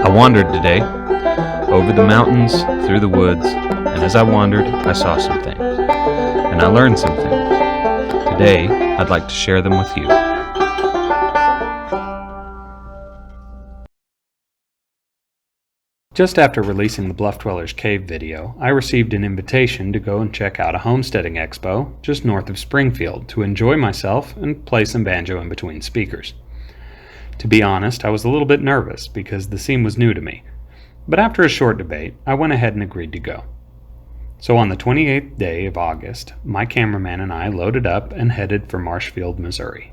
I wandered today, over the mountains, through the woods, and as I wandered, I saw some things, and I learned some things. Today, I'd like to share them with you. Just after releasing the Bluff Dwellers Cave video, I received an invitation to go and check out a homesteading expo just north of Springfield to enjoy myself and play some banjo in between speakers. To be honest, I was a little bit nervous because the scene was new to me, but after a short debate, I went ahead and agreed to go. So on the 28th day of August, my cameraman and I loaded up and headed for Marshfield, Missouri.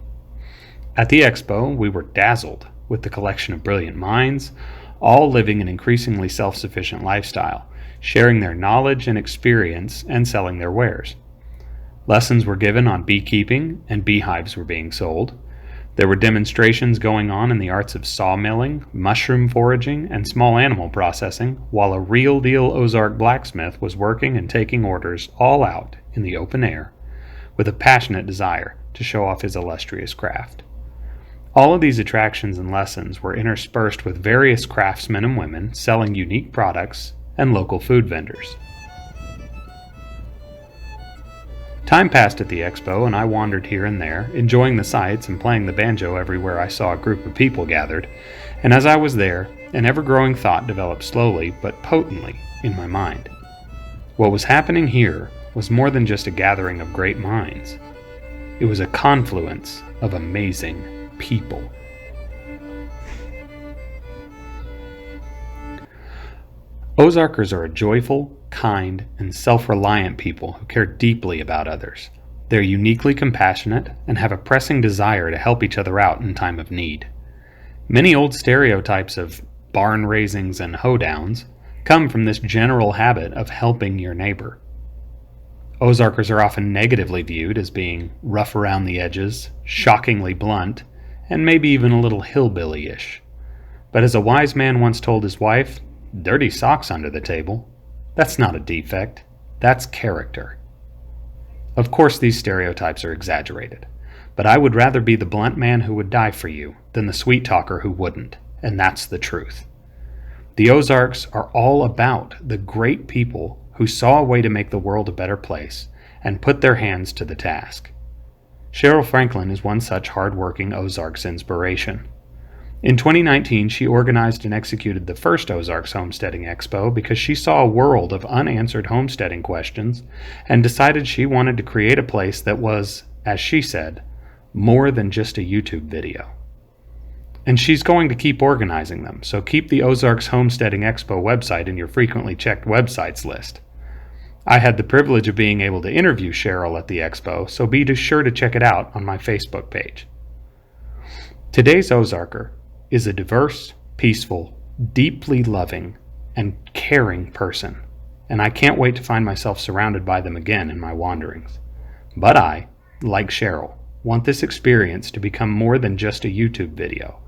At the expo, we were dazzled with the collection of brilliant minds, all living an increasingly self-sufficient lifestyle, sharing their knowledge and experience and selling their wares. Lessons were given on beekeeping and beehives were being sold. There were demonstrations going on in the arts of sawmilling, mushroom foraging, and small animal processing, while a real-deal Ozark blacksmith was working and taking orders all out in the open air with a passionate desire to show off his illustrious craft. All of these attractions and lessons were interspersed with various craftsmen and women selling unique products and local food vendors. Time passed at the expo and I wandered here and there, enjoying the sights and playing the banjo everywhere I saw a group of people gathered, and as I was there, an ever-growing thought developed slowly but potently in my mind. What was happening here was more than just a gathering of great minds. It was a confluence of amazing people. Ozarkers are a joyful, kind, and self-reliant people who care deeply about others. They're uniquely compassionate and have a pressing desire to help each other out in time of need. Many old stereotypes of barn raisings and hoedowns come from this general habit of helping your neighbor. Ozarkers are often negatively viewed as being rough around the edges, shockingly blunt, and maybe even a little hillbilly-ish. But as a wise man once told his wife, dirty socks under the table. That's not a defect. That's character. Of course, these stereotypes are exaggerated, but I would rather be the blunt man who would die for you than the sweet talker who wouldn't, and that's the truth. The Ozarks are all about the great people who saw a way to make the world a better place and put their hands to the task. Cheryl Franklin is one such hard-working Ozarks inspiration. In 2019, she organized and executed the first Ozarks Homesteading Expo because she saw a world of unanswered homesteading questions and decided she wanted to create a place that was, as she said, more than just a YouTube video. And she's going to keep organizing them, so keep the Ozarks Homesteading Expo website in your frequently checked websites list. I had the privilege of being able to interview Cheryl at the expo, so be sure to check it out on my Facebook page. Today's Ozarker is a diverse, peaceful, deeply loving, and caring person, and I can't wait to find myself surrounded by them again in my wanderings. But I, like Cheryl, want this experience to become more than just a YouTube video.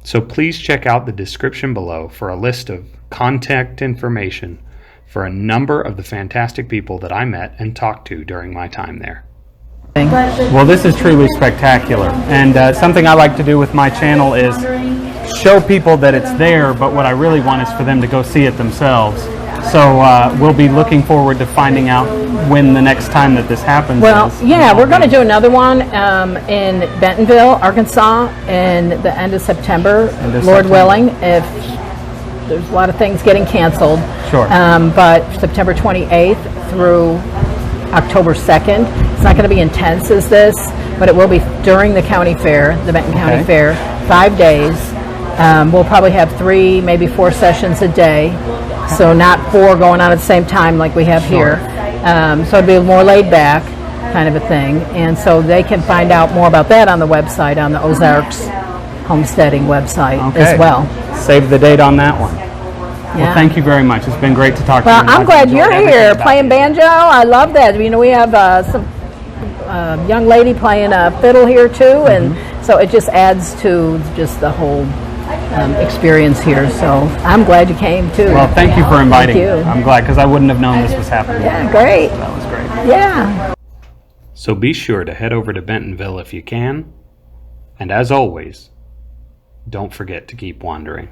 So please check out the description below for a list of contact information for a number of the fantastic people that I met and talked to during my time there. Well, this is truly spectacular, and something I like to do with my channel is show people that it's there, but what I really want is for them to go see it themselves. So we'll be looking forward to finding out when the next time that this happens. Well, yeah, we're going to do another one in Bentonville, Arkansas, in the end of September, Lord willing, if there's a lot of things getting canceled. Sure. But September 28th through October 2nd. It's not going to be intense as this, but it will be during the county fair, the Benton County Fair, 5 days. We'll probably have 3, maybe 4 sessions a day, so not 4 going on at the same time like we have here. So it'll be more laid back kind of a thing, and so they can find out more about that on the website, on the Ozarks Homesteading website as well. Save the date on that one. Yeah. Well, thank you very much. It's been great to talk to you. Well, I'm glad you're here playing banjo. I love that. You know, we have some young lady playing a fiddle here too, and so it just adds to just the whole experience here. So I'm glad you came too. Well, thank you for inviting me. Thank you. I'm glad, because I wouldn't have known this was happening. Yeah, great. So that was great. Yeah. So be sure to head over to Bentonville if you can, and as always, don't forget to keep wandering.